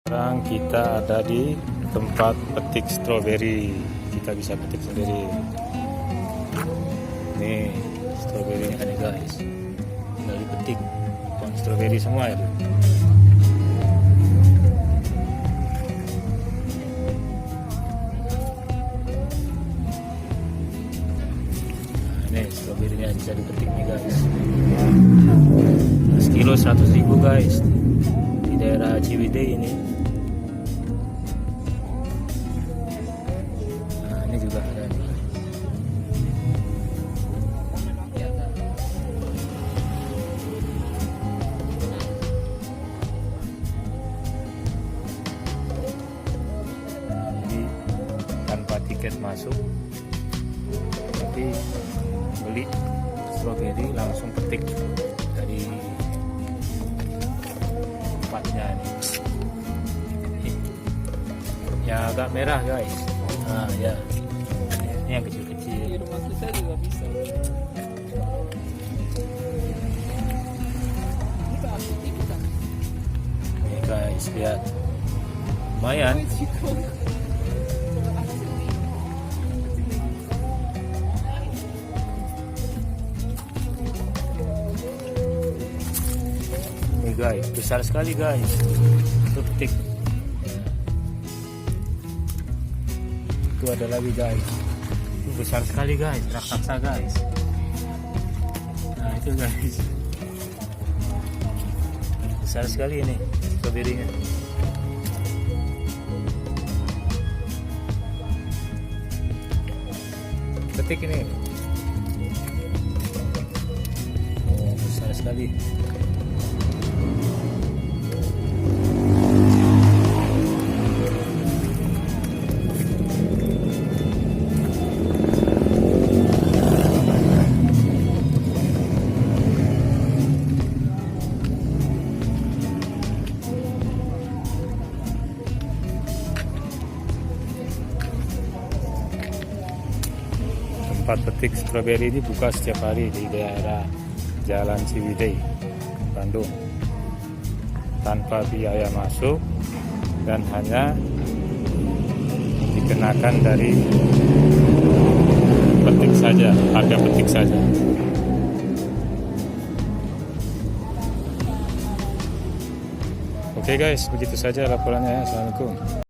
Sekarang kita ada di tempat petik stroberi. Kita bisa petik sendiri. Nih, stroberinya nih guys. Tinggal dipetik. Pohon stroberi semua itu. Nah, ini stroberinya bisa dipetik nih guys. Sekilo 100.000 guys. Di daerah Ciwidey ini. Ini juga ada nih. Jadi tanpa tiket masuk, tapi beli stroberi langsung petik dari tempatnya nih. Yang agak merah guys. Nah ya. Ini yang kecil-kecil. Di rumah kita juga bisa. Kita ambil kita. Nih guys, lihat. Lumayan. Nih guys, besar sekali guys. Itu petik. Itu ada lagi guys. Besar sekali guys, raksasa guys. Nah itu guys, besar sekali ini stroberinya. Petik ini. Oh, besar sekali. Tempat petik stroberi ini buka setiap hari di daerah Jalan Ciwidey, Bandung, tanpa biaya masuk dan hanya dikenakan dari petik saja, harga petik saja. Oke guys, begitu saja laporannya ya. Assalamualaikum.